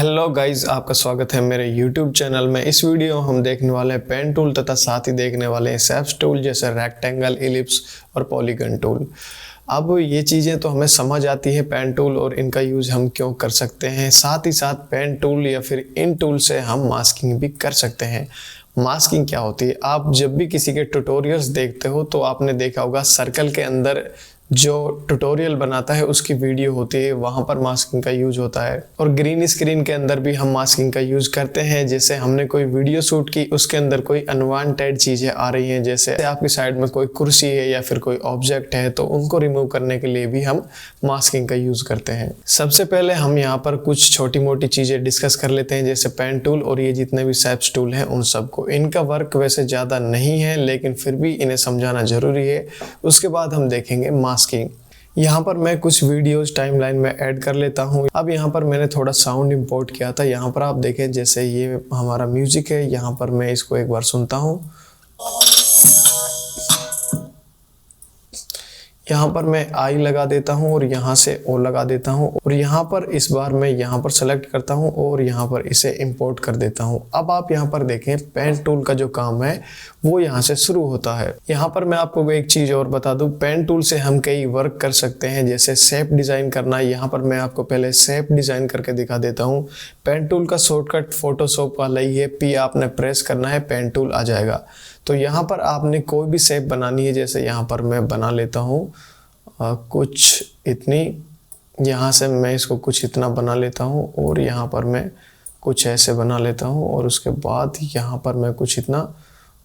Hello guys, आपका स्वागत है मेरे YouTube चैनल में। इस वीडियो में हम देखने वाले हैं पेन टूल तथा साथ ही देखने वाले हैं शेप्स टूल जैसे रेक्टेंगल, इलिप्स और पॉलीगन टूल। अब ये चीज़ें तो हमें समझ आती है पेन टूल और इनका यूज़ हम क्यों कर सकते हैं। साथ ही साथ पेन टूल या फिर इन टूल से हम मास्किंग भी कर सकते हैं। मास्किंग क्या होती है? आप जब भी किसी के ट्यूटोरियल्स देखते हो तो आपने देखा होगा सर्कल के अंदर जो ट्यूटोरियल बनाता है उसकी वीडियो होती है, वहाँ पर मास्किंग का यूज होता है। और ग्रीन स्क्रीन के अंदर भी हम मास्किंग का यूज करते हैं। जैसे हमने कोई वीडियो शूट की, उसके अंदर कोई अनवांटेड चीज़ें आ रही हैं, जैसे आपकी साइड में कोई कुर्सी है या फिर कोई ऑब्जेक्ट है, तो उनको रिमूव करने के लिए भी हम मास्किंग का यूज करते हैं। सबसे पहले हम यहाँ पर कुछ छोटी मोटी चीज़ें डिस्कस कर लेते हैं, जैसे पेन टूल और ये जितने भी शेप्स टूल हैं उन सबको। इनका वर्क वैसे ज़्यादा नहीं है, लेकिन फिर भी इन्हें समझाना ज़रूरी है। उसके बाद हम देखेंगे मास्किंग। यहाँ पर मैं कुछ वीडियोस टाइमलाइन में ऐड कर लेता हूँ। अब यहाँ पर मैंने थोड़ा साउंड इंपोर्ट किया था। यहाँ पर आप देखें, जैसे ये हमारा म्यूजिक है, यहाँ पर मैं इसको एक बार सुनता हूँ। यहाँ पर मैं आई लगा देता हूँ और यहाँ से ओ लगा देता हूँ, और यहाँ पर इस बार मैं यहाँ पर सेलेक्ट करता हूँ और यहाँ पर इसे इंपोर्ट कर देता हूँ। अब आप यहाँ पर देखें, पेन टूल का जो काम है वो यहाँ से शुरू होता है। यहाँ पर मैं आपको एक चीज़ और बता दूँ, पेन टूल से हम कई वर्क कर सकते हैं, जैसे शेप डिज़ाइन करना। यहाँ पर मैं आपको पहले शेप डिज़ाइन करके दिखा देता हूँ। पेन टूल का शॉर्टकट फोटोशॉप वाला ही है, पी आपने प्रेस करना है, पेन टूल आ जाएगा। तो यहाँ पर आपने कोई भी शेप बनानी है, जैसे यहाँ पर मैं बना लेता हूँ कुछ इतनी, यहाँ से मैं इसको कुछ इतना बना लेता हूँ और यहाँ पर मैं कुछ ऐसे बना लेता हूँ, और उसके बाद यहाँ पर मैं कुछ इतना,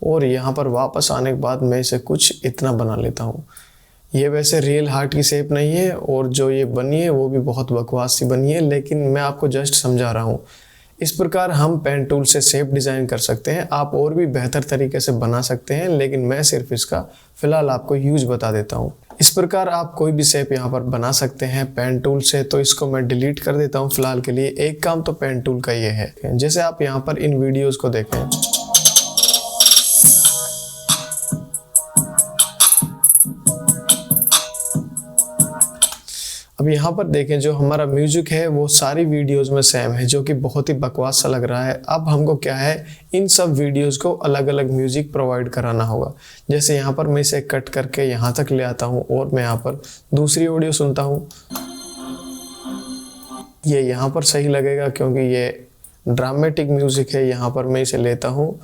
और यहाँ पर वापस आने के बाद मैं इसे कुछ इतना बना लेता हूँ। ये वैसे रियल हार्ट की शेप नहीं है, और जो ये बनी है वो भी बहुत बकवास सी बनी है, लेकिन मैं आपको जस्ट समझा रहा हूँ। इस प्रकार हम पेन टूल से शेप डिज़ाइन कर सकते हैं। आप और भी बेहतर तरीके से बना सकते हैं, लेकिन मैं सिर्फ इसका फ़िलहाल आपको यूज बता देता हूँ। इस प्रकार आप कोई भी शेप यहाँ पर बना सकते हैं पेन टूल से। तो इसको मैं डिलीट कर देता हूँ फ़िलहाल के लिए। एक काम तो पेन टूल का ये है, जैसे आप यहाँ पर इन वीडियोज़ को देखें, अब यहाँ पर देखें, जो हमारा म्यूजिक है वो सारी वीडियोस में सेम है, जो कि बहुत ही बकवास सा लग रहा है। अब हमको क्या है, इन सब वीडियोस को अलग अलग म्यूजिक प्रोवाइड कराना होगा। जैसे यहाँ पर मैं इसे कट करके यहाँ तक ले आता हूँ और मैं यहाँ पर दूसरी ऑडियो सुनता हूँ। ये यहाँ पर सही लगेगा क्योंकि ये ड्रामेटिक म्यूजिक है। यहाँ पर मैं इसे लेता हूँ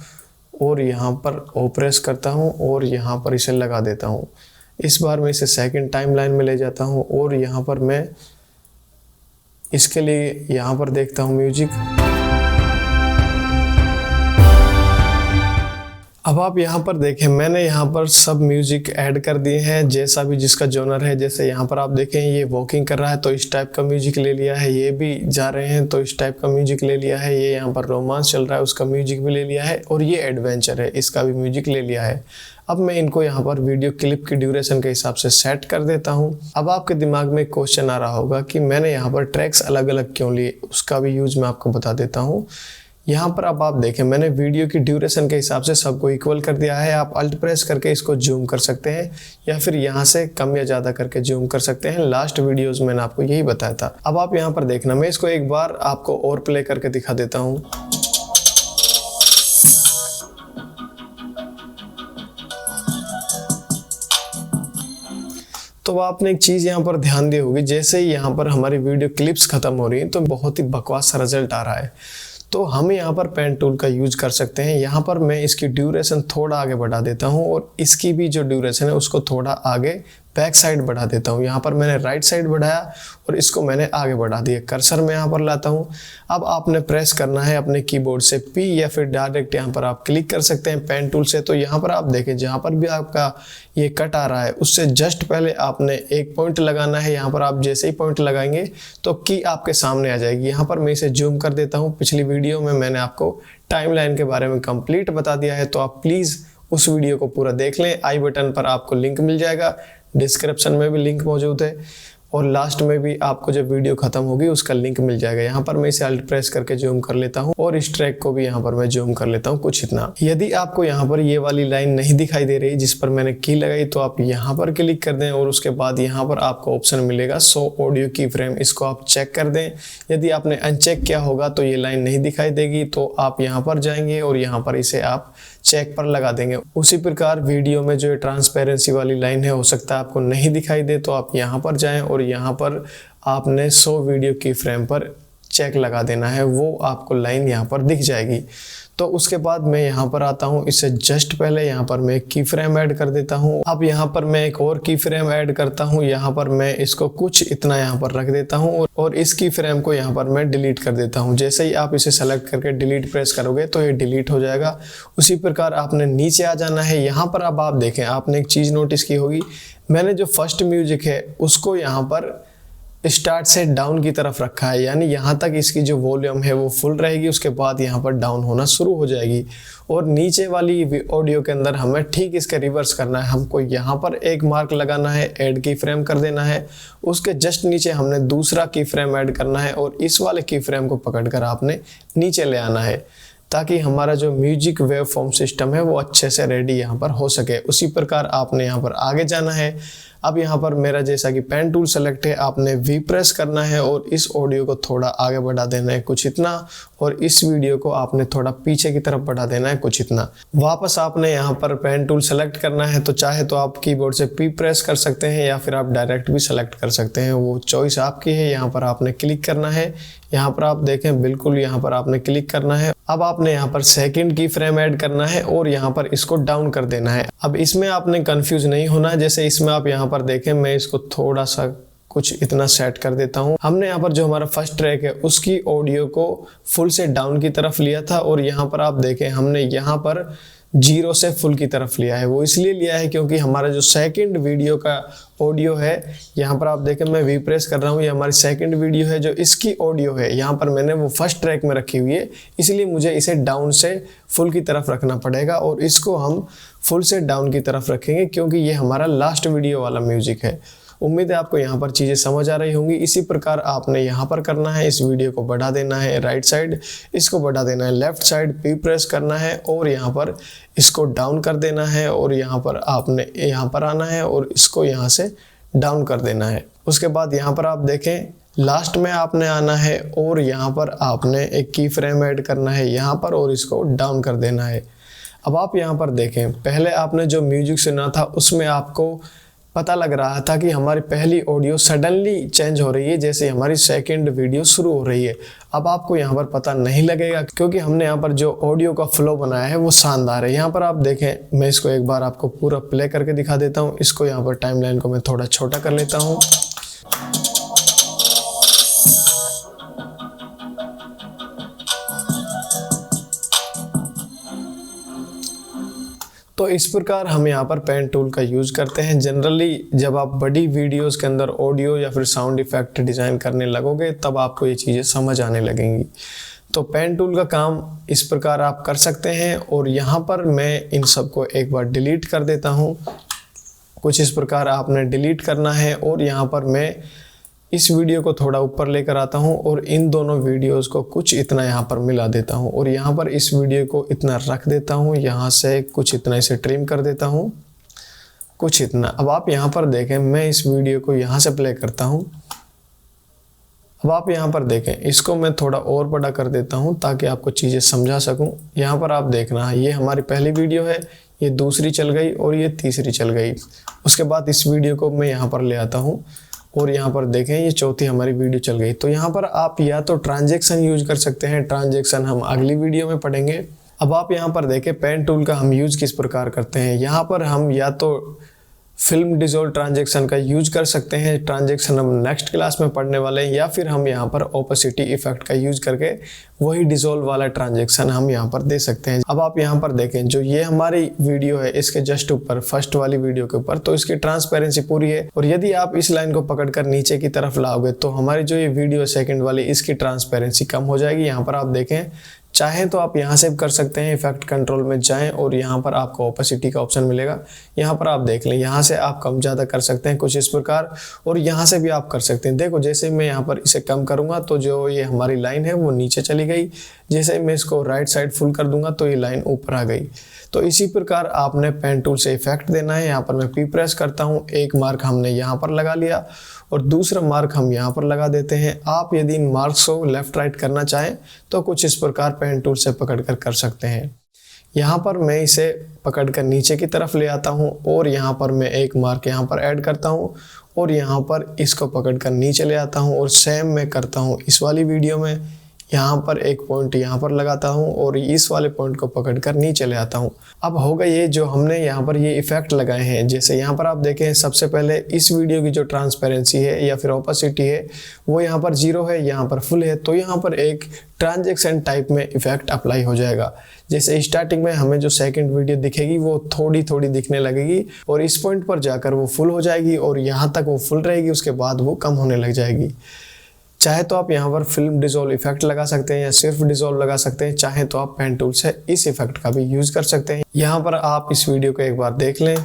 और यहाँ पर ओ प्रेस करता हूँ और यहाँ पर इसे लगा देता हूँ। इस बार मैं इसे सेकंड टाइमलाइन में ले जाता हूँ और यहाँ पर मैं इसके लिए यहाँ पर देखता हूँ म्यूजिक। अब आप यहाँ पर देखें, मैंने यहाँ पर सब म्यूजिक ऐड कर दिए हैं, जैसा भी जिसका जॉनर है। जैसे यहाँ पर आप देखें, ये वॉकिंग कर रहा है तो इस टाइप का म्यूजिक ले लिया है, ये भी जा रहे हैं तो इस टाइप का म्यूजिक ले लिया है, ये यहाँ पर रोमांस चल रहा है उसका म्यूजिक भी ले लिया है, और ये एडवेंचर है इसका भी म्यूजिक ले लिया है। अब मैं इनको यहाँ पर वीडियो क्लिप की ड्यूरेशन के हिसाब से सेट कर देता हूँ। अब आपके दिमाग में एक क्वेश्चन आ रहा होगा कि मैंने यहाँ पर ट्रैक्स अलग अलग क्यों लिए, उसका भी यूज मैं आपको बता देता हूँ। यहाँ पर अब आप देखें, मैंने वीडियो की ड्यूरेशन के हिसाब से सबको इक्वल कर दिया है। आप अल्ट प्रेस करके इसको जूम कर सकते हैं, या फिर यहाँ से कम या ज़्यादा करके जूम कर सकते हैं। लास्ट वीडियोस में मैंने आपको यही बताया था। अब आप यहाँ पर देखना, मैं इसको एक बार आपको और प्ले करके दिखा देता हूँ। तो आपने एक चीज़ यहाँ पर ध्यान दी होगी, जैसे ही यहाँ पर हमारी वीडियो क्लिप्स ख़त्म हो रही हैं तो बहुत ही बकवास सा रिजल्ट आ रहा है। तो हम यहाँ पर पेन टूल का यूज कर सकते हैं। यहाँ पर मैं इसकी ड्यूरेशन थोड़ा आगे बढ़ा देता हूँ और इसकी भी जो ड्यूरेशन है उसको थोड़ा आगे बैक साइड बढ़ा देता हूँ। यहाँ पर मैंने राइट साइड बढ़ाया और इसको मैंने आगे बढ़ा दिया। कर्सर मैं यहाँ पर लाता हूँ। अब आपने प्रेस करना है अपने कीबोर्ड से P, या फिर डायरेक्ट यहाँ पर आप क्लिक कर सकते हैं पेन टूल से। तो यहाँ पर आप देखें, जहाँ पर भी आपका ये कट आ रहा है उससे जस्ट पहले आपने एक पॉइंट लगाना है। यहाँ पर आप जैसे ही पॉइंट लगाएंगे तो की आपके सामने आ जाएगी। यहाँ पर मैं इसे जूम कर देता हूँ। पिछली वीडियो में मैंने आपको टाइमलाइन के बारे में कंप्लीट बता दिया है, तो आप प्लीज़ उस वीडियो को पूरा देख लें। आई बटन पर आपको लिंक मिल जाएगा, डिस्क्रिप्शन में भी लिंक मौजूद है। और लास्ट में भी आपको जब वीडियो खत्म होगी उसका लिंक मिल जाएगा। यहाँ पर मैं इसे अल्ट प्रेस करके जूम कर लेता हूँ और इस ट्रैक को भी यहाँ पर मैं जूम कर लेता हूँ कुछ इतना। यदि आपको यहाँ पर ये वाली लाइन नहीं दिखाई दे रही जिस पर मैंने की लगाई तो आप यहाँ पर क्लिक कर दें और उसके बाद यहाँ पर आपको ऑप्शन मिलेगा शो ऑडियो की फ्रेम, इसको आप चेक कर दें। यदि आपने अनचेक किया होगा तो ये लाइन नहीं दिखाई देगी, तो आप यहाँ पर जाएंगे और यहाँ पर इसे आप चेक पर लगा देंगे। उसी प्रकार वीडियो में जो ट्रांसपेरेंसी वाली लाइन है हो सकता है आपको नहीं दिखाई दे, तो आप यहाँ पर जाएं और यहाँ पर आपने 100 वीडियो की फ्रेम पर चेक लगा देना है, वो आपको लाइन यहाँ पर दिख जाएगी। तो उसके बाद मैं यहाँ पर आता हूँ, इससे जस्ट पहले यहाँ पर मैं एक की फ्रेम ऐड कर देता हूँ। अब यहाँ पर मैं एक और की फ्रेम ऐड करता हूँ, यहाँ पर मैं इसको कुछ इतना यहाँ पर रख देता हूँ और इस की फ्रेम को यहाँ पर मैं डिलीट कर देता हूँ। जैसे ही आप इसे सेलेक्ट करके डिलीट प्रेस करोगे तो ये डिलीट हो जाएगा। उसी प्रकार आपने नीचे आ जाना है। यहाँ पर अब आप देखें, आपने एक चीज़ नोटिस की होगी, मैंने जो फर्स्ट म्यूजिक है उसको यहाँ पर स्टार्ट से डाउन की तरफ रखा है, यानी यहाँ तक इसकी जो वॉल्यूम है वो फुल रहेगी, उसके बाद यहाँ पर डाउन होना शुरू हो जाएगी। और नीचे वाली ऑडियो के अंदर हमें ठीक इसका रिवर्स करना है। हमको यहाँ पर एक मार्क लगाना है, ऐड की फ्रेम कर देना है, उसके जस्ट नीचे हमने दूसरा की फ्रेम ऐड करना है और इस वाले की फ्रेम को पकड़कर आपने नीचे ले आना है ताकि हमारा जो म्यूजिक वेव फॉर्म सिस्टम है वो अच्छे से रेडी यहाँ पर हो सके। उसी प्रकार आपने यहाँ पर आगे जाना है। अब यहाँ पर मेरा जैसा कि पेन टूल सेलेक्ट है, आपने वी प्रेस करना है और इस ऑडियो को थोड़ा आगे बढ़ा देना है कुछ इतना, और इस वीडियो को आपने थोड़ा पीछे की तरफ बढ़ा देना है कुछ इतना। वापस आपने यहाँ पर पेन टूल सेलेक्ट करना है, तो चाहे तो आप कीबोर्ड से पी प्रेस कर सकते हैं या फिर आप डायरेक्ट भी सेलेक्ट कर सकते हैं, वो चॉइस आपकी है। यहाँ पर आपने क्लिक करना है, यहाँ पर आप देखें बिल्कुल यहाँ पर आपने क्लिक करना है। अब आपने यहाँ पर सेकंड की फ्रेम ऐड करना है और यहाँ पर इसको डाउन कर देना है। अब इसमें आपने कंफ्यूज नहीं होना है। जैसे इसमें आप यहाँ पर देखें, मैं इसको थोड़ा सा कुछ इतना सेट कर देता हूँ। हमने यहाँ पर जो हमारा फर्स्ट ट्रैक है उसकी ऑडियो को फुल से डाउन की तरफ लिया था और यहाँ पर आप देखें हमने यहाँ पर 0 से फुल की तरफ लिया है। वो इसलिए लिया है क्योंकि हमारा जो सेकंड वीडियो का ऑडियो है, यहाँ पर आप देखें मैं वी प्रेस कर रहा हूँ, ये हमारी सेकंड वीडियो है, जो इसकी ऑडियो है यहाँ पर मैंने वो फर्स्ट ट्रैक में रखी हुई है, इसलिए मुझे इसे डाउन से फुल की तरफ रखना पड़ेगा और इसको हम फुल से डाउन की तरफ रखेंगे क्योंकि ये हमारा लास्ट वीडियो वाला म्यूजिक है। उम्मीद है आपको यहाँ पर चीज़ें समझ आ रही होंगी। इसी प्रकार आपने यहाँ पर करना है, इस वीडियो को बढ़ा देना है राइट साइड, इसको बढ़ा देना है लेफ्ट साइड, पी प्रेस करना है और यहाँ पर इसको डाउन कर देना है और यहाँ पर आपने यहाँ पर आना है और इसको यहाँ से डाउन कर देना है। उसके बाद यहाँ पर आप देखें लास्ट में आपने आना है और यहाँ पर आपने एक की फ्रेम ऐड करना है यहाँ पर और इसको डाउन कर देना है। अब आप यहाँ पर देखें, पहले आपने जो म्यूजिक सुना था उसमें आपको पता लग रहा था कि हमारी पहली ऑडियो सडनली चेंज हो रही है जैसे हमारी सेकंड वीडियो शुरू हो रही है। अब आपको यहाँ पर पता नहीं लगेगा क्योंकि हमने यहाँ पर जो ऑडियो का फ्लो बनाया है वो शानदार है। यहाँ पर आप देखें, मैं इसको एक बार आपको पूरा प्ले करके दिखा देता हूँ। इसको यहाँ पर टाइमलाइन को मैं थोड़ा छोटा कर लेता हूँ। तो इस प्रकार हम यहाँ पर पेन टूल का यूज़ करते हैं। जनरली जब आप बड़ी वीडियोस के अंदर ऑडियो या फिर साउंड इफेक्ट डिज़ाइन करने लगोगे तब आपको ये चीज़ें समझ आने लगेंगी। तो पेन टूल का काम इस प्रकार आप कर सकते हैं और यहाँ पर मैं इन सबको एक बार डिलीट कर देता हूँ। कुछ इस प्रकार आपने डिलीट करना है और यहाँ पर मैं इस वीडियो को थोड़ा ऊपर लेकर आता हूँ और इन दोनों वीडियोस को कुछ इतना यहाँ पर मिला देता हूँ और यहाँ पर इस वीडियो को इतना रख देता हूँ, यहाँ से कुछ इतना इसे ट्रिम कर देता हूँ कुछ इतना। अब आप यहाँ पर देखें, मैं इस वीडियो को यहाँ से प्ले करता हूँ। अब आप यहाँ पर देखें, इसको मैं थोड़ा और बड़ा कर देता हूँ ताकि आपको चीज़ें समझा सकूँ। यहाँ पर आप देखना, ये हमारी पहली वीडियो है, ये दूसरी चल गई और ये तीसरी चल गई। उसके बाद इस वीडियो को मैं यहाँ पर ले आता हूँ और यहाँ पर देखें ये चौथी हमारी वीडियो चल गई। तो यहाँ पर आप या तो ट्रांजैक्शन यूज कर सकते हैं, ट्रांजैक्शन हम अगली वीडियो में पढ़ेंगे। अब आप यहाँ पर देखें पेन टूल का हम यूज किस प्रकार करते हैं। यहाँ पर हम या तो फिल्म डिसॉल्व ट्रांजैक्शन का यूज कर सकते हैं, ट्रांजैक्शन हम नेक्स्ट क्लास में पढ़ने वाले हैं, या फिर हम यहाँ पर ओपेसिटी इफेक्ट का यूज करके वही डिसॉल्व वाला ट्रांजैक्शन हम यहाँ पर दे सकते हैं। अब आप यहाँ पर देखें, जो ये हमारी वीडियो है इसके जस्ट ऊपर फर्स्ट वाली वीडियो के ऊपर, तो इसकी ट्रांसपेरेंसी पूरी है और यदि आप इस लाइन को पकड़कर नीचे की तरफ लाओगे तो हमारी जो ये वीडियो सेकंड वाली इसकी ट्रांसपेरेंसी कम हो जाएगी। यहाँ पर आप देखें चाहें तो आप यहाँ से कर सकते हैं, इफेक्ट कंट्रोल में जाएं और यहाँ पर आपको ओपेसिटी का ऑप्शन मिलेगा। यहाँ पर आप देख लें, यहाँ से आप कम ज़्यादा कर सकते हैं कुछ इस प्रकार, और यहाँ से भी आप कर सकते हैं। देखो जैसे मैं यहाँ पर इसे कम करूँगा तो जो ये हमारी लाइन है वो नीचे चली गई, जैसे मैं इसको राइट साइड फुल कर दूंगा तो ये लाइन ऊपर आ गई। तो इसी प्रकार आपने पेन टूल से इफेक्ट देना है। यहाँ पर मैं पी प्रेस करता हूँ, एक मार्क हमने यहाँ पर लगा लिया और दूसरा मार्क हम यहाँ पर लगा देते हैं। आप यदि इन मार्क्स को लेफ्ट राइट करना चाहें तो कुछ इस प्रकार पेन टूल से पकड़ कर सकते हैं। यहाँ पर मैं इसे पकड़ कर नीचे की तरफ ले आता हूँ और यहाँ पर मैं एक मार्क यहाँ पर ऐड करता हूँ और यहाँ पर इसको पकड़ कर नीचे ले आता हूँ और सेम मैं करता हूँ इस वाली वीडियो में। यहाँ पर एक पॉइंट यहाँ पर लगाता हूँ और इस वाले पॉइंट को पकड़कर नीचे ले आता हूँ। अब होगा ये जो हमने यहाँ पर ये इफेक्ट लगाए हैं, जैसे यहाँ पर आप देखें सबसे पहले इस वीडियो की जो ट्रांसपेरेंसी है या फिर ओपेसिटी है वो यहाँ पर 0 है, यहाँ पर फुल है, तो यहाँ पर एक ट्रांजैक्शन टाइप में इफेक्ट अप्लाई हो जाएगा। जैसे स्टार्टिंग में हमें जो सेकंड वीडियो दिखेगी वो थोड़ी थोड़ी दिखने लगेगी और इस पॉइंट पर जाकर वो फुल हो जाएगी और यहाँ तक वो फुल रहेगी, उसके बाद वो कम होने लग जाएगी। चाहे तो आप यहाँ पर फिल्म डिसॉल्व इफेक्ट लगा सकते हैं या सिर्फ डिसॉल्व लगा सकते हैं, चाहे तो आप पेन टूल से इस इफेक्ट का भी यूज कर सकते हैं। यहाँ पर आप इस वीडियो को एक बार देख लें।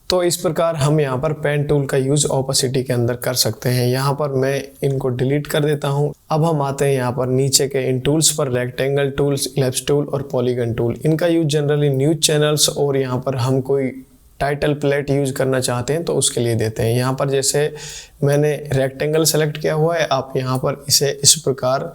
तो इस प्रकार हम यहाँ पर पेन टूल का यूज ओपेसिटी के अंदर कर सकते हैं। यहाँ पर मैं इनको डिलीट कर देता हूँ। अब हम आते हैं यहाँ पर नीचे के इन टूल्स पर, रेक्टेंगल टूल्स, इलिप्स टूल और पॉलीगन टूल। इनका यूज जनरली न्यूज चैनल्स और यहाँ पर हम कोई टाइटल प्लेट यूज करना चाहते हैं तो उसके लिए देते हैं। यहाँ पर जैसे मैंने रेक्टेंगल सेलेक्ट किया हुआ है, आप यहाँ पर इसे इस प्रकार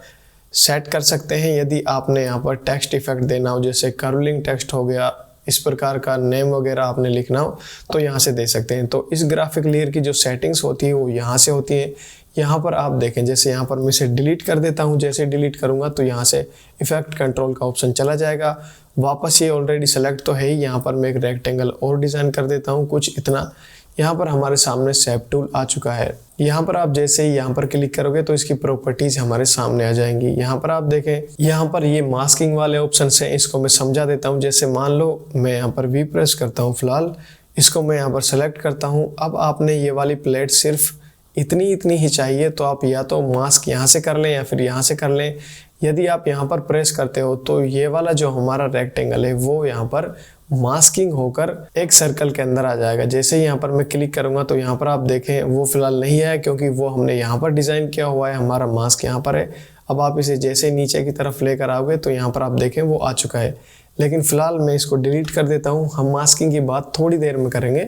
सेट कर सकते हैं। यदि आपने यहाँ पर टेक्स्ट इफेक्ट देना हो, जैसे कर्लिंग टेक्स्ट हो गया, इस प्रकार का नेम वगैरह आपने लिखना हो तो यहाँ से दे सकते हैं। तो इस ग्राफिक लेयर की जो सेटिंग्स होती है वो यहाँ से होती है। यहाँ पर आप देखें, जैसे यहाँ पर मैं इसे डिलीट कर देता हूँ, जैसे डिलीट करूँगा तो यहाँ से इफेक्ट कंट्रोल का ऑप्शन चला जाएगा। वापस ये ऑलरेडी सेलेक्ट तो है ही, यहाँ पर मैं एक रेक्टेंगल और डिज़ाइन कर देता हूँ कुछ इतना। यहाँ पर हमारे सामने शेप टूल आ चुका है। यहाँ पर आप जैसे ही यहाँ पर क्लिक करोगे तो इसकी प्रॉपर्टीज हमारे सामने आ जाएंगी। यहाँ पर आप देखें, यहाँ पर ये मास्किंग वाले ऑप्शन हैं, इसको मैं समझा देता हूँ। जैसे मान लो मैं यहाँ पर वी प्रेस करता हूँ, फिलहाल इसको मैं यहाँ पर सेलेक्ट करता हूँ। अब आपने ये वाली प्लेट सिर्फ इतनी ही चाहिए तो आप या तो मास्क यहाँ से कर लें या फिर यहाँ से कर लें। यदि आप यहाँ पर प्रेस करते हो तो ये वाला जो हमारा रेक्टेंगल है वो यहाँ पर मास्किंग होकर एक सर्कल के अंदर आ जाएगा। जैसे ही यहाँ पर मैं क्लिक करूँगा तो यहाँ पर आप देखें वो फिलहाल नहीं है, क्योंकि वो हमने यहाँ पर डिज़ाइन किया हुआ है, हमारा मास्क यहाँ पर है। अब आप इसे जैसे नीचे की तरफ लेकर आओगे तो यहाँ पर आप देखें वो आ चुका है। लेकिन फ़िलहाल मैं इसको डिलीट कर देता हूँ। हम मास्किंग की बात थोड़ी देर में करेंगे,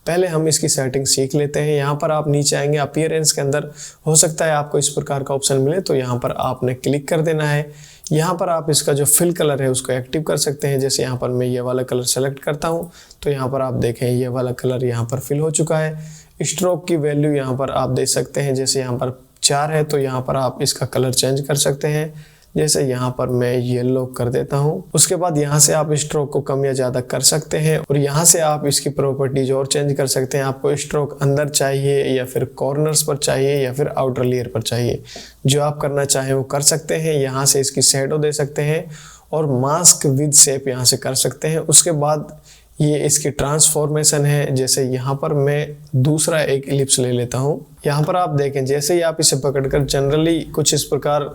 पहले हम इसकी सेटिंग सीख लेते हैं। यहाँ पर आप नीचे आएंगे, अपीयरेंस के अंदर हो सकता है आपको इस प्रकार का ऑप्शन मिले, तो यहाँ पर आपने क्लिक कर देना है। यहाँ पर आप इसका जो फिल कलर है उसको एक्टिव कर सकते हैं। जैसे यहाँ पर मैं ये वाला कलर सेलेक्ट करता हूँ तो यहाँ पर आप देखें ये वाला कलर यहाँ पर फिल हो चुका है। स्ट्रोक की वैल्यू यहाँ पर आप दे सकते हैं, जैसे यहाँ पर 4 है तो यहाँ पर आप इसका कलर चेंज कर सकते हैं। जैसे यहाँ पर मैं येलो कर देता हूँ। उसके बाद यहाँ से आप स्ट्रोक को कम या ज़्यादा कर सकते हैं और यहाँ से आप इसकी प्रॉपर्टीज और चेंज कर सकते हैं। आपको स्ट्रोक अंदर चाहिए या फिर कॉर्नर्स पर चाहिए या फिर आउटर लेयर पर चाहिए, जो आप करना चाहें वो कर सकते हैं। यहाँ से इसकी शैडो दे सकते हैं और मास्क विद शेप यहाँ से कर सकते हैं। उसके बाद ये इसकी ट्रांसफॉर्मेशन है। जैसे यहाँ पर मैं दूसरा एक इलिप्स ले लेता हूँ। यहाँ पर आप देखें, जैसे ही आप इसे पकड़कर जनरली कुछ इस प्रकार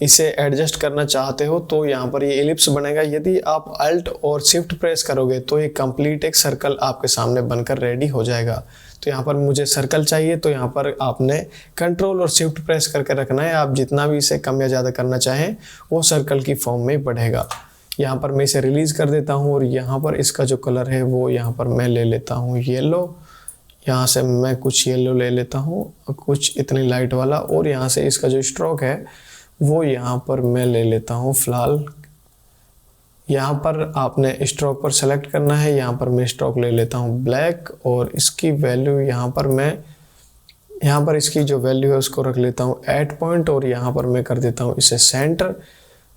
इसे एडजस्ट करना चाहते हो तो यहाँ पर ये इलिप्स बनेगा। यदि आप अल्ट और शिफ्ट प्रेस करोगे तो ये कंप्लीट एक सर्कल आपके सामने बनकर रेडी हो जाएगा। तो यहाँ पर मुझे सर्कल चाहिए तो यहाँ पर आपने कंट्रोल और शिफ्ट प्रेस करके रखना है। आप जितना भी इसे कम या ज़्यादा करना चाहें वो सर्कल की फॉर्म में बढ़ेगा। यहाँ पर मैं इसे रिलीज़ कर देता हूँ और यहाँ पर इसका जो कलर है वो यहाँ पर मैं ले लेता हूँ येलो। यहाँ से मैं कुछ येलो ले लेता हूँ, कुछ इतनी लाइट वाला, और यहाँ से इसका जो स्ट्रोक है वो यहाँ पर मैं ले लेता हूँ। फिलहाल यहाँ पर आपने स्ट्रोक पर सेलेक्ट करना है। यहाँ पर मैं स्ट्रोक ले लेता हूँ ब्लैक और इसकी वैल्यू यहाँ पर इसकी जो वैल्यू है उसको रख लेता हूँ 8 पॉइंट और यहाँ पर मैं कर देता हूँ इसे सेंटर।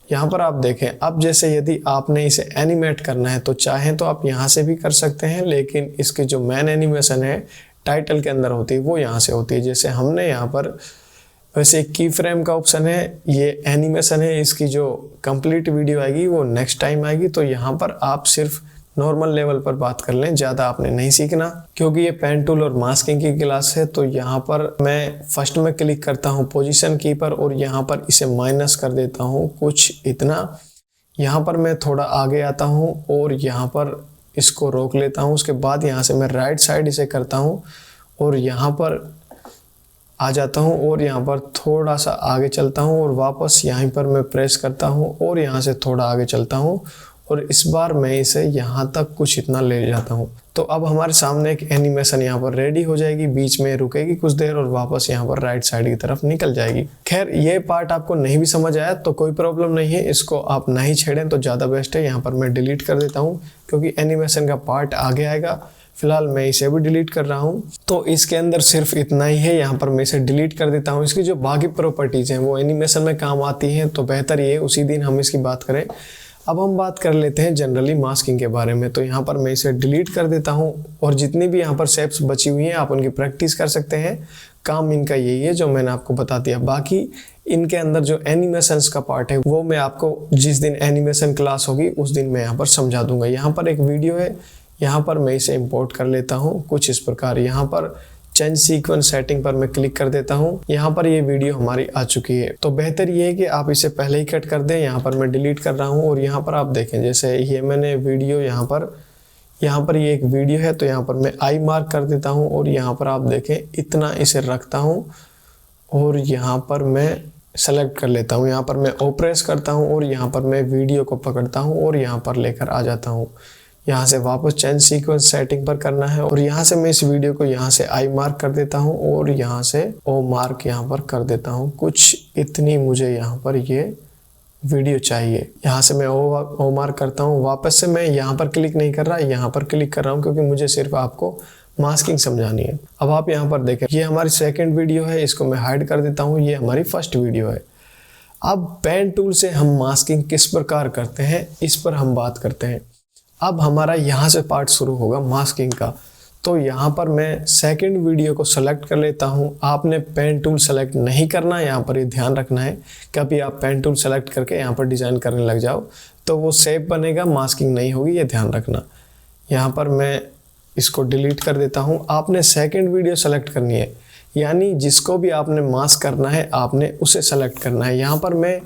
यहाँ पर आप देखें, अब जैसे यदि आपने इसे एनिमेट करना है तो चाहें तो आप यहाँ से भी कर सकते हैं, लेकिन इसकी जो मेन एनिमेशन है टाइटल के अंदर होती है वो यहाँ से होती है। जैसे हमने यहाँ पर वैसे एक की फ्रेम का ऑप्शन है, ये एनिमेशन है, इसकी जो कंप्लीट वीडियो आएगी वो नेक्स्ट टाइम आएगी। तो यहाँ पर आप सिर्फ नॉर्मल लेवल पर बात कर लें, ज़्यादा आपने नहीं सीखना, क्योंकि ये पेन टूल और मास्किंग की क्लास है। तो यहाँ पर मैं फर्स्ट में क्लिक करता हूँ पोजीशन की पर और यहाँ पर इसे माइनस कर देता हूँ कुछ इतना। यहाँ पर मैं थोड़ा आगे आता हूँ और यहाँ पर इसको रोक लेता हूँ। उसके बाद यहाँ से मैं राइट साइड इसे करता हूँ और यहाँ पर आ जाता हूँ और यहाँ पर थोड़ा सा आगे चलता हूँ और वापस यहीं पर मैं प्रेस करता हूँ और यहाँ से थोड़ा आगे चलता हूँ और इस बार मैं इसे यहाँ तक कुछ इतना ले जाता हूँ। तो अब हमारे सामने एक एनिमेशन यहाँ पर रेडी हो जाएगी, बीच में रुकेगी कुछ देर और वापस यहाँ पर राइट साइड की तरफ निकल जाएगी। खैर ये पार्ट आपको नहीं भी समझ आया तो कोई प्रॉब्लम नहीं है, इसको आप नहीं छेड़ें तो ज़्यादा बेस्ट है। यहाँ पर मैं डिलीट कर देता हूँ क्योंकि एनिमेशन का पार्ट आगे आएगा। फिलहाल मैं इसे भी डिलीट कर रहा हूँ। तो इसके अंदर सिर्फ इतना ही है, यहाँ पर मैं इसे डिलीट कर देता हूँ। इसकी जो बाकी प्रॉपर्टीज़ हैं वो एनिमेशन में काम आती हैं, तो बेहतर ये उसी दिन हम इसकी बात करें। अब हम बात कर लेते हैं जनरली मास्किंग के बारे में। तो यहाँ पर मैं इसे डिलीट कर देता हूँ और जितनी भी यहाँ पर शेप्स बची हुई हैं आप उनकी प्रैक्टिस कर सकते हैं। काम इनका यही है जो मैंने आपको बता दिया। बाकी इनके अंदर जो एनिमेशंस का पार्ट है वो मैं आपको जिस दिन एनिमेशन क्लास होगी उस दिन मैं यहाँ पर समझा दूंगा। यहाँ पर एक वीडियो है, यहाँ पर मैं इसे इंपोर्ट कर लेता हूँ कुछ इस प्रकार। यहाँ पर चेंज सीक्वेंस सेटिंग पर मैं क्लिक कर देता हूँ। यहाँ पर ये वीडियो हमारी आ चुकी है। तो बेहतर ये है कि आप इसे पहले ही कट कर दें। यहाँ पर मैं डिलीट कर रहा हूँ और यहाँ पर आप देखें जैसे ये मैंने वीडियो यहाँ पर ये एक वीडियो है तो यहाँ पर मैं आई मार्क कर देता हूँ और यहाँ पर आप देखें इतना इसे रखता हूँ और यहाँ पर मैं सेलेक्ट कर लेता हूँ। यहाँ पर मैं ओ प्रेस करता हूँ और यहाँ पर मैं वीडियो को पकड़ता हूँ और यहाँ पर लेकर आ जाता हूँ। यहाँ से वापस चेंज सीक्वेंस सेटिंग पर करना है और यहाँ से मैं इस वीडियो को यहाँ से आई मार्क कर देता हूँ और यहाँ से ओ मार्क यहाँ पर कर देता हूँ। कुछ इतनी मुझे यहाँ पर ये वीडियो चाहिए। यहाँ से मैं ओ मार्क करता हूँ। वापस से मैं यहाँ पर क्लिक नहीं कर रहा, यहाँ पर क्लिक कर रहा हूँ क्योंकि मुझे सिर्फ आपको मास्किंग समझानी है। अब आप यहाँ पर देखें ये हमारी सेकेंड वीडियो है, इसको मैं हाइड कर देता हूँ। ये हमारी फर्स्ट वीडियो है। अब पेन टूल से हम मास्किंग किस प्रकार करते हैं इस पर हम बात करते हैं। अब हमारा यहाँ से पार्ट शुरू होगा मास्किंग का। तो यहाँ पर मैं सेकंड वीडियो को सेलेक्ट कर लेता हूँ। आपने पेन टूल सेलेक्ट नहीं करना, यहाँ पर ये ध्यान रखना है। कभी आप पेन टूल सेलेक्ट करके यहाँ पर डिज़ाइन करने लग जाओ तो वो शेप बनेगा, मास्किंग नहीं होगी, ये ध्यान रखना। यहाँ पर मैं इसको डिलीट कर देता हूँ। आपने सेकंड वीडियो सेलेक्ट करनी है, यानी जिसको भी आपने मास्क करना है आपने उसे सेलेक्ट करना है। यहाँ पर मैं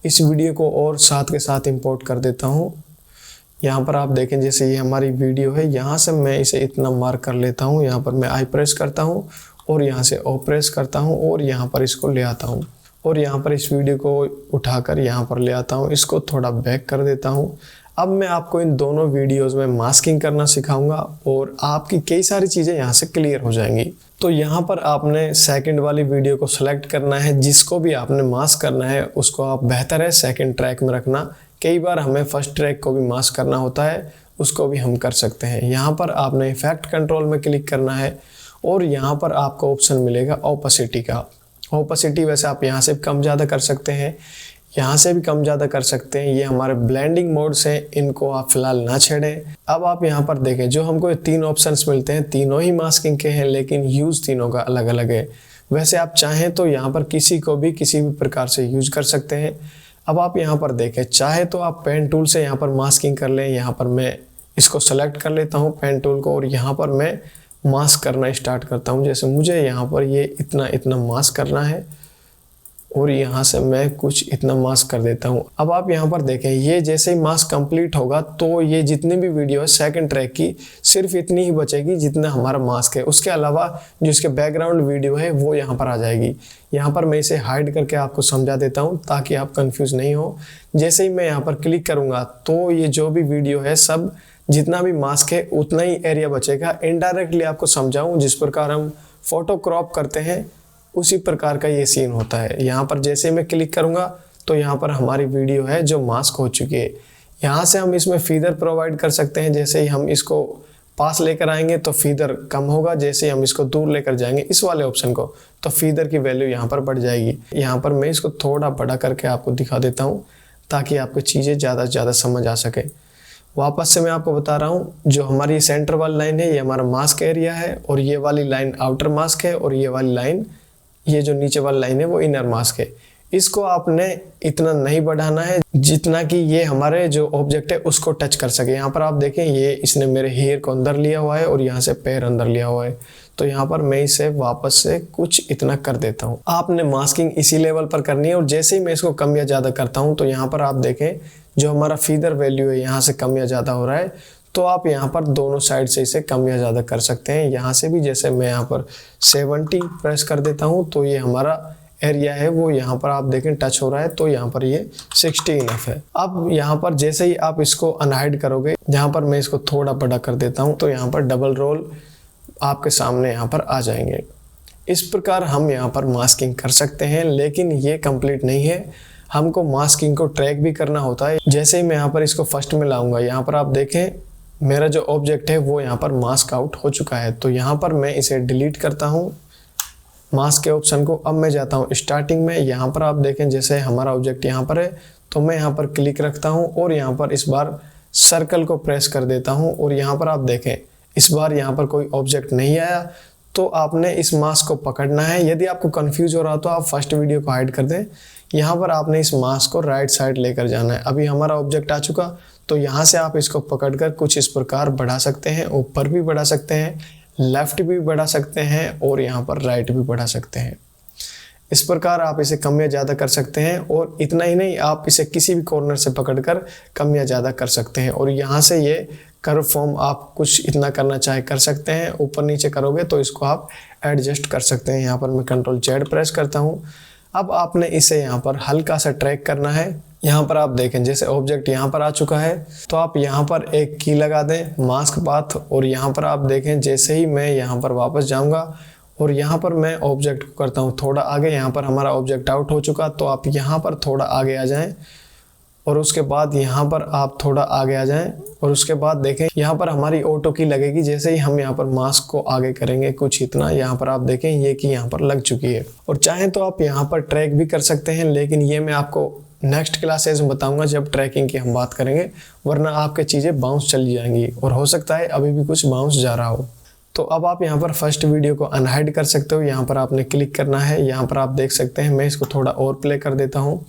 इस वीडियो को और साथ के साथ इंपोर्ट कर देता हूँ। यहाँ पर आप देखें जैसे ये हमारी वीडियो है, यहाँ से मैं इसे इतना मार्क कर लेता हूँ। यहाँ पर मैं आई प्रेस करता हूँ और यहाँ से ओ प्रेस करता हूँ और यहाँ पर इसको ले आता हूँ और यहाँ पर इस वीडियो को उठाकर यहाँ पर ले आता हूँ। इसको थोड़ा बैक कर देता हूँ। अब मैं आपको इन दोनों वीडियोज़ में मास्किंग करना सिखाऊंगा और आपकी कई सारी चीज़ें यहाँ से क्लियर हो जाएंगी। तो यहाँ पर आपने सेकंड वाली वीडियो को सेलेक्ट करना है। जिसको भी आपने मास्क करना है उसको आप बेहतर है सेकंड ट्रैक में रखना। कई बार हमें फर्स्ट ट्रैक को भी मास्क करना होता है, उसको भी हम कर सकते हैं। यहाँ पर आपने इफेक्ट कंट्रोल में क्लिक करना है और यहाँ पर आपको ऑप्शन मिलेगा ओपेसिटी का। ओपेसिटी वैसे आप यहाँ से भी कम ज़्यादा कर सकते हैं, यहाँ से भी कम ज़्यादा कर सकते हैं। ये हमारे ब्लेंडिंग मोड्स हैं, इनको आप फिलहाल ना छेड़ें। अब आप यहाँ पर देखें जो हमको ये तीन ऑप्शंस मिलते हैं, तीनों ही मास्किंग के हैं लेकिन यूज़ तीनों का अलग अलग है। वैसे आप चाहें तो यहाँ पर किसी को भी किसी भी प्रकार से यूज कर सकते हैं। अब आप यहाँ पर देखें, चाहे तो आप पेन टूल से यहाँ पर मास्किंग कर लें। यहाँ पर मैं इसको सेलेक्ट कर लेता हूँ पेन टूल को और यहाँ पर मैं मास्क करना स्टार्ट करता हूँ। जैसे मुझे यहाँ पर ये इतना मास्क करना है और यहाँ से मैं कुछ इतना मास्क कर देता हूँ। अब आप यहाँ पर देखें ये जैसे ही मास्क कंप्लीट होगा तो ये जितनी भी वीडियो है सेकंड ट्रैक की सिर्फ इतनी ही बचेगी जितना हमारा मास्क है। उसके अलावा जो इसके बैकग्राउंड वीडियो है वो यहाँ पर आ जाएगी। यहाँ पर मैं इसे हाइड करके आपको समझा देता हूँ ताकि आप कंफ्यूज नहीं हो। जैसे ही मैं यहाँ पर क्लिक करूँगा तो ये जो भी वीडियो है सब जितना भी मास्क है उतना ही एरिया बचेगा। इनडायरेक्टली आपको समझाऊँ जिस प्रकार हम फोटो क्रॉप करते हैं उसी प्रकार का ये सीन होता है। यहाँ पर जैसे मैं क्लिक करूँगा तो यहाँ पर हमारी वीडियो है जो मास्क हो चुकी है। यहाँ से हम इसमें फीदर प्रोवाइड कर सकते हैं। जैसे ही हम इसको पास लेकर आएंगे तो फीदर कम होगा, जैसे ही हम इसको दूर लेकर जाएंगे इस वाले ऑप्शन को तो फीदर की वैल्यू यहाँ पर बढ़ जाएगी। यहाँ पर मैं इसको थोड़ा बड़ा करके आपको दिखा देता हूँ ताकि आपको चीज़ें ज़्यादा से ज़्यादा समझ आ सके। वापस से मैं आपको बता रहा हूँ जो हमारी सेंटर वाली लाइन है ये हमारा मास्क एरिया है और ये वाली लाइन आउटर मास्क है और ये वाली लाइन, ये जो नीचे वाली लाइन है वो इनर मास्क है। इसको आपने इतना नहीं बढ़ाना है जितना कि ये हमारे जो ऑब्जेक्ट है उसको टच कर सके। यहाँ पर आप देखें ये इसने मेरे हेयर को अंदर लिया हुआ है और यहाँ से पैर अंदर लिया हुआ है, तो यहाँ पर मैं इसे वापस से कुछ इतना कर देता हूँ। आपने मास्किंग इसी लेवल पर करनी है और जैसे ही मैं इसको कम या ज़्यादा करता हूँ तो यहाँ पर आप देखें जो हमारा फीदर वैल्यू है यहाँ से कम या ज़्यादा हो रहा है, तो आप यहाँ पर दोनों साइड से इसे कम या ज़्यादा कर सकते हैं। यहाँ से भी जैसे मैं यहाँ पर 70 प्रेस कर देता हूँ तो ये हमारा एरिया है वो यहाँ पर आप देखें टच हो रहा है, तो यहाँ पर ये 60 इनफ है। अब यहाँ पर जैसे ही आप इसको अनहाइड करोगे, यहाँ पर मैं इसको थोड़ा बड़ा कर देता हूँ तो यहाँ पर डबल रोल आपके सामने यहाँ पर आ जाएंगे। इस प्रकार हम यहाँ पर मास्किंग कर सकते हैं, लेकिन ये कंप्लीट नहीं है, हमको मास्किंग को ट्रैक भी करना होता है। जैसे ही मैं यहाँ पर इसको फर्स्ट में लाऊंगा, यहाँ पर आप देखें मेरा जो ऑब्जेक्ट है वो यहाँ पर मास्क आउट हो चुका है, तो यहाँ पर मैं इसे डिलीट करता हूँ मास्क के ऑप्शन को। अब मैं जाता हूँ स्टार्टिंग में, यहाँ पर आप देखें जैसे हमारा ऑब्जेक्ट यहाँ पर है तो मैं यहाँ पर क्लिक रखता हूँ और यहाँ पर इस बार सर्कल को प्रेस कर देता हूँ और यहाँ पर आप देखें इस बार यहाँ पर कोई ऑब्जेक्ट नहीं आया, तो आपने इस मास्क को पकड़ना है। यदि आपको कंफ्यूज हो रहा तो आप फर्स्ट वीडियो को हाइड कर दें। यहाँ पर आपने इस मास्क को राइट साइड लेकर जाना है। अभी हमारा ऑब्जेक्ट आ चुका, तो यहाँ से आप इसको पकड़कर कुछ इस प्रकार बढ़ा सकते हैं, ऊपर भी बढ़ा सकते हैं, लेफ्ट भी बढ़ा सकते हैं और यहाँ पर राइट भी बढ़ा सकते हैं। इस प्रकार आप इसे कम या ज़्यादा कर सकते हैं और इतना ही नहीं, आप इसे किसी भी कॉर्नर से पकड़कर कम या ज़्यादा कर सकते हैं। और यहाँ से ये कर्व फॉर्म आप कुछ इतना करना चाहे कर सकते हैं, ऊपर नीचे करोगे तो इसको आप एडजस्ट कर सकते हैं। यहाँ पर मैं Ctrl+Z प्रेस करता हूँ। अब आपने इसे यहाँ पर हल्का सा ट्रैक करना है। यहाँ पर आप देखें जैसे ऑब्जेक्ट यहाँ पर आ चुका है, तो आप यहाँ पर एक की लगा दें मास्क पाथ, और यहाँ पर आप देखें जैसे ही मैं यहाँ पर वापस जाऊँगा और यहाँ पर मैं ऑब्जेक्ट को करता हूँ थोड़ा आगे, यहाँ पर हमारा ऑब्जेक्ट आउट हो चुका, तो आप यहाँ पर थोड़ा आगे आ जाएं और उसके बाद यहाँ पर आप थोड़ा आगे आ जाएं और उसके बाद देखें यहाँ पर हमारी ऑटो की लगेगी। जैसे ही हम यहाँ पर मास्क को आगे करेंगे कुछ इतना, यहाँ पर आप देखें ये की यहाँ पर लग चुकी है। और चाहें तो आप यहाँ पर ट्रैक भी कर सकते हैं, लेकिन ये मैं आपको नेक्स्ट क्लासेस में बताऊंगा जब ट्रैकिंग की हम बात करेंगे, वरना आपके चीज़ें बाउंस चली जाएंगी और हो सकता है अभी भी कुछ बाउंस जा रहा हो। तो अब आप यहाँ पर फर्स्ट वीडियो को अनहाइड कर सकते हो। यहाँ पर आपने क्लिक करना है, यहाँ पर आप देख सकते हैं मैं इसको थोड़ा और प्ले कर देता हूँ।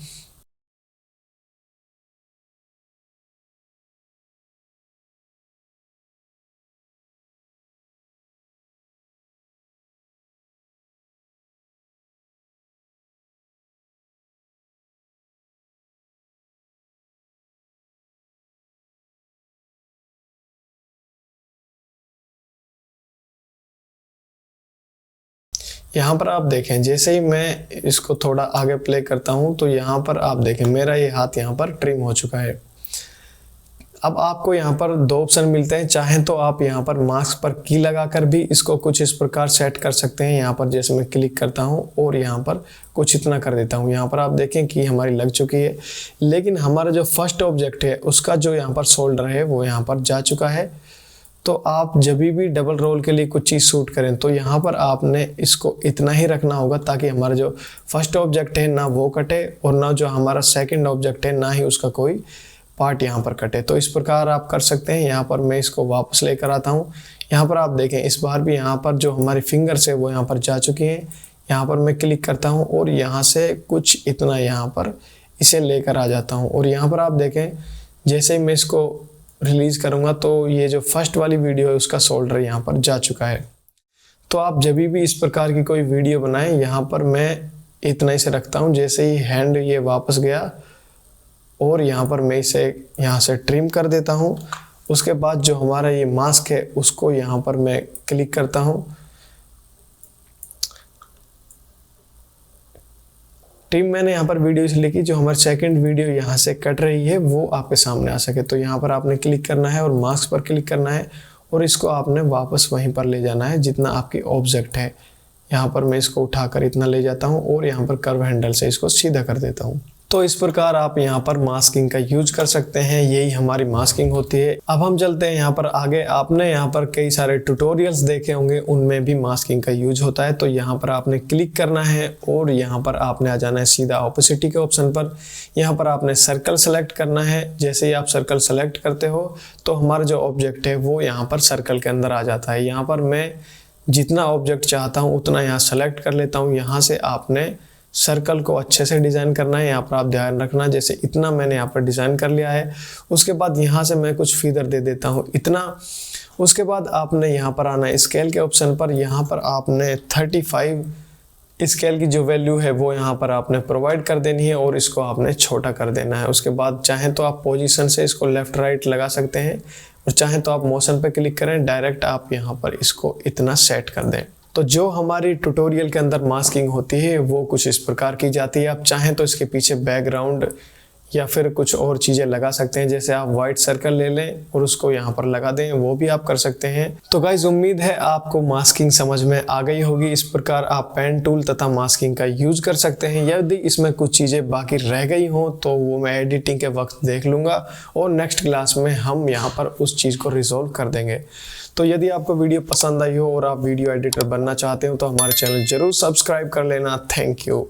यहाँ पर आप देखें जैसे ही मैं इसको थोड़ा आगे प्ले करता हूँ तो यहाँ पर आप देखें मेरा ये हाथ यहाँ पर ट्रिम हो चुका है। अब आपको यहाँ पर दो ऑप्शन मिलते हैं, चाहें तो आप यहाँ पर मास्क पर की लगाकर भी इसको कुछ इस प्रकार सेट कर सकते हैं। यहाँ पर जैसे मैं क्लिक करता हूँ और यहाँ पर कुछ इतना कर देता हूँ, यहाँ पर आप देखें कि हमारी लग चुकी है। लेकिन हमारा जो फर्स्ट ऑब्जेक्ट है उसका जो यहाँ पर शोल्डर है वो यहाँ पर जा चुका है। तो आप जब भी डबल रोल के लिए कुछ चीज़ शूट करें तो यहाँ पर आपने इसको इतना ही रखना होगा ताकि हमारा जो फर्स्ट ऑब्जेक्ट है ना वो कटे और ना जो हमारा सेकंड ऑब्जेक्ट है ना ही उसका कोई पार्ट यहाँ पर कटे। तो इस प्रकार आप कर सकते हैं। यहाँ पर मैं इसको वापस लेकर आता हूँ। यहाँ पर आप देखें इस बार भी यहाँ पर जो हमारी फिंगर्स है वो यहाँ पर जा चुकी हैं। यहाँ पर मैं क्लिक करता हूँ और यहाँ से कुछ इतना यहाँ पर इसे लेकर आ जाता हूँ। और यहाँ पर आप देखें जैसे ही मैं इसको रिलीज़ करूँगा तो ये जो फर्स्ट वाली वीडियो है उसका शोल्डर यहाँ पर जा चुका है। तो आप जब भी इस प्रकार की कोई वीडियो बनाएं, यहाँ पर मैं इतना ही से रखता हूँ। जैसे ही हैंड ये वापस गया और यहाँ पर मैं इसे यहाँ से ट्रिम कर देता हूँ। उसके बाद जो हमारा ये मास्क है उसको यहाँ पर मैं क्लिक करता हूँ। टीम मैंने यहाँ पर वीडियो इसलिए की जो हमारी सेकंड वीडियो यहाँ से कट रही है वो आपके सामने आ सके। तो यहाँ पर आपने क्लिक करना है और मास्क पर क्लिक करना है और इसको आपने वापस वहीं पर ले जाना है जितना आपकी ऑब्जेक्ट है। यहाँ पर मैं इसको उठाकर इतना ले जाता हूँ और यहाँ पर कर्व हैंडल से इसको सीधा कर देता हूँ। तो इस प्रकार आप यहाँ पर मास्किंग का यूज कर सकते हैं। यही हमारी मास्किंग होती है। अब हम चलते हैं यहाँ पर आगे। आपने यहाँ पर कई सारे ट्यूटोरियल्स देखे होंगे, उनमें भी मास्किंग का यूज होता है। तो यहाँ पर आपने क्लिक करना है और यहाँ पर आपने आ जाना है सीधा ऑपोसिटी के ऑप्शन पर। यहाँ पर आपने सर्कल सेलेक्ट करना है। जैसे ही आप सर्कल सेलेक्ट करते हो तो हमारा जो ऑब्जेक्ट है वो यहाँ पर सर्कल के अंदर आ जाता है। यहाँ पर मैं जितना ऑब्जेक्ट चाहता हूँ उतना यहाँ सेलेक्ट कर लेता हूँ। यहाँ से आपने सर्कल को अच्छे से डिज़ाइन करना है। यहाँ पर आप ध्यान रखना, जैसे इतना मैंने यहाँ पर डिज़ाइन कर लिया है। उसके बाद यहाँ से मैं कुछ फीदर दे देता हूँ इतना। उसके बाद आपने यहाँ पर आना है स्केल के ऑप्शन पर। यहाँ पर आपने 35 स्केल की जो वैल्यू है वो यहाँ पर आपने प्रोवाइड कर देनी है और इसको आपने छोटा कर देना है। उसके बाद चाहें तो आप पोजीशन से इसको लेफ़्ट राइट लगा सकते हैं और चाहें तो आप मोशन पे क्लिक करें, डायरेक्ट आप यहाँ पर इसको इतना सेट कर दें। तो जो हमारी ट्यूटोरियल के अंदर मास्किंग होती है वो कुछ इस प्रकार की जाती है। आप चाहें तो इसके पीछे बैकग्राउंड या फिर कुछ और चीज़ें लगा सकते हैं, जैसे आप वाइट सर्कल ले लें और उसको यहाँ पर लगा दें, वो भी आप कर सकते हैं। तो गाइज उम्मीद है आपको मास्किंग समझ में आ गई होगी। इस प्रकार आप पेन टूल तथा मास्किंग का यूज कर सकते हैं। यदि इसमें कुछ चीज़ें बाकी रह गई हों तो वो मैं एडिटिंग के वक्त देख लूँगा और नेक्स्ट क्लास में हम यहाँ पर उस चीज़ को रिजॉल्व कर देंगे। तो यदि आपको वीडियो पसंद आई हो और आप वीडियो एडिटर बनना चाहते हो तो हमारे चैनल जरूर सब्सक्राइब कर लेना। Thank you.